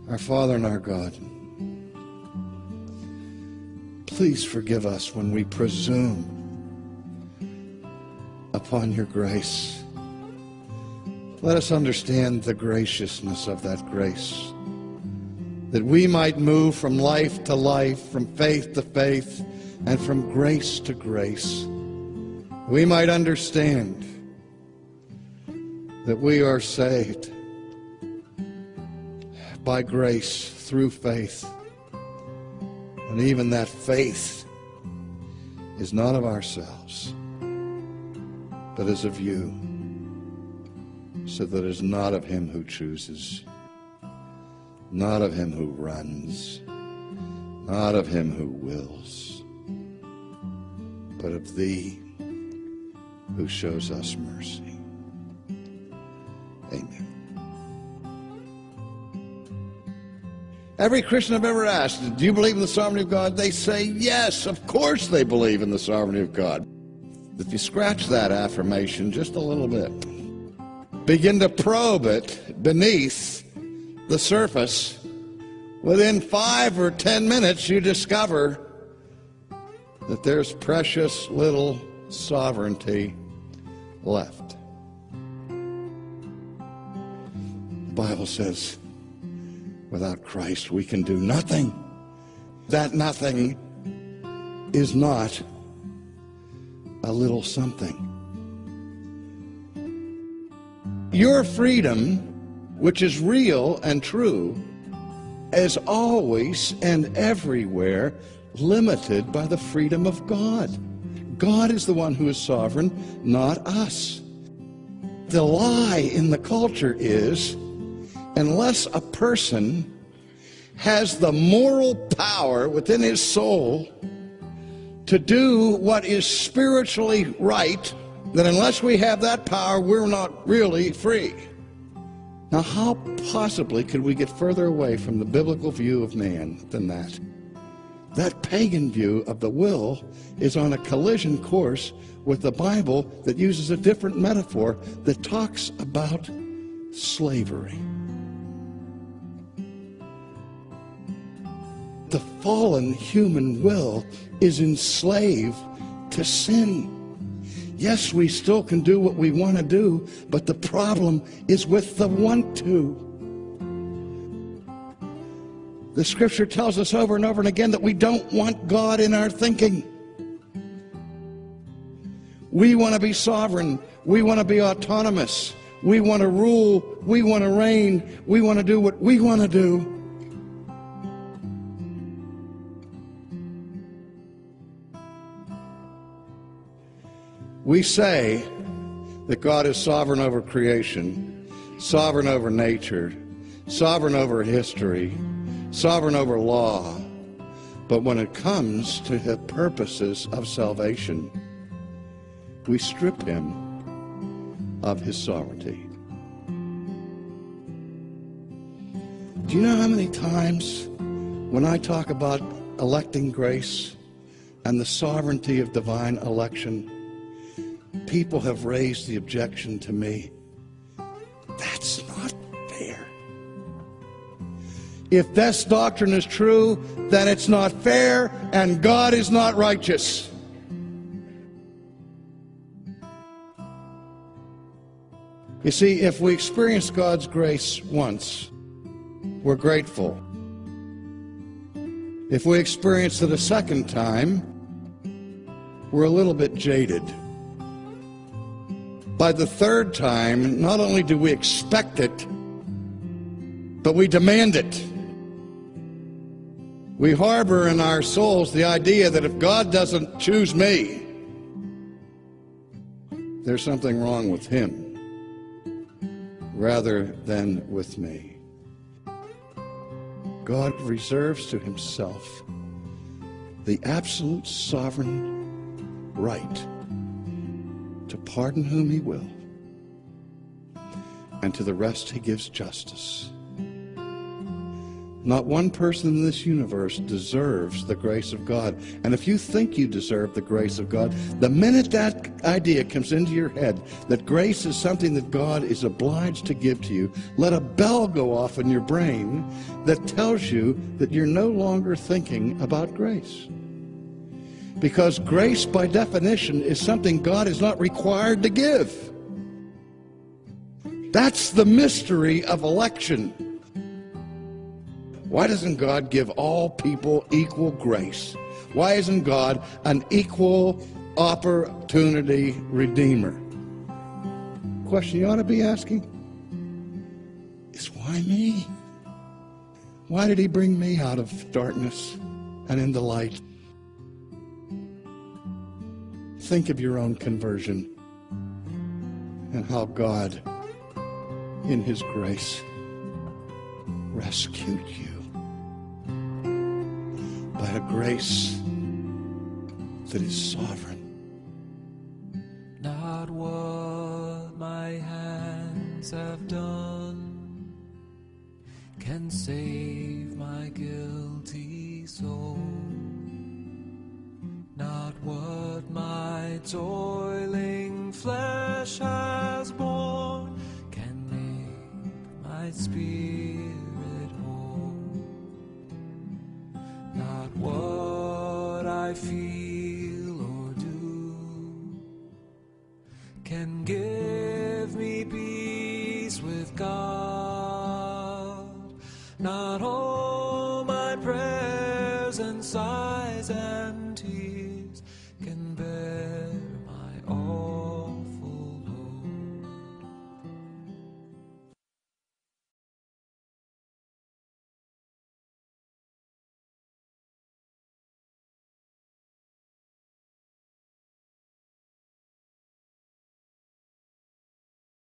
Our Father and our God, please forgive us when we presume upon your grace. Let us understand the graciousness of that grace, that we might move from life to life, from faith to faith, and from grace to grace. We might understand that we are saved by grace through faith, and even that faith is not of ourselves, but is of you, so that it is not of him who chooses, not of him who runs, not of him who wills, but of thee who shows us mercy. Amen. Every Christian I've ever asked, do you believe in the sovereignty of God? They say yes, of course they believe in the sovereignty of God. If you scratch that affirmation just a little bit, begin to probe it beneath the surface, within 5 or 10 minutes you discover that there's precious little sovereignty left. The Bible says, without Christ we can do nothing. That nothing is not a little something. Your freedom, which is real and true, is always and everywhere limited by the freedom of God. God is the one who is sovereign, not us. The lie in the culture is, unless a person has the moral power within his soul to do what is spiritually right, then unless we have that power, we're not really free. Now, how possibly could we get further away from the biblical view of man than that? That pagan view of the will is on a collision course with the Bible that uses a different metaphor that talks about slavery. The fallen human will is enslaved to sin. Yes, we still can do what we want to do, but the problem is with the want to. The scripture tells us over and over and again that we don't want God in our thinking. We want to be sovereign. We want to be autonomous. We want to rule. We want to reign. We want to do what we want to do. We say that God is sovereign over creation, sovereign over nature, sovereign over history, sovereign over law. But when it comes to the purposes of salvation, we strip him of his sovereignty. Do you know how many times when I talk about electing grace and the sovereignty of divine election, people have raised the objection to me, that's not fair. If this doctrine is true, then it's not fair and God is not righteous. You see, if we experience God's grace once, we're grateful. If we experience it a second time, we're a little bit jaded. By the third time, not only do we expect it, but we demand it. We harbor in our souls the idea that if God doesn't choose me, there's something wrong with him rather than with me. God reserves to himself the absolute sovereign right to pardon whom he will, and to the rest he gives justice. Not one person in this universe deserves the grace of God. And if you think you deserve the grace of God, the minute that idea comes into your head that grace is something that God is obliged to give to you, let a bell go off in your brain that tells you that you're no longer thinking about grace. Because grace, by definition, is something God is not required to give. That's the mystery of election. Why doesn't God give all people equal grace? Why isn't God an equal opportunity redeemer? The question you ought to be asking is, why me? Why did he bring me out of darkness and into light? Think of your own conversion and how God, in his grace, rescued you by a grace that is sovereign. Not what my hands have done can save my guilty soul. Not what my toiling flesh has borne can make my spirit whole. Not what I feel or do can give me peace with God. Not all my prayers and sighs and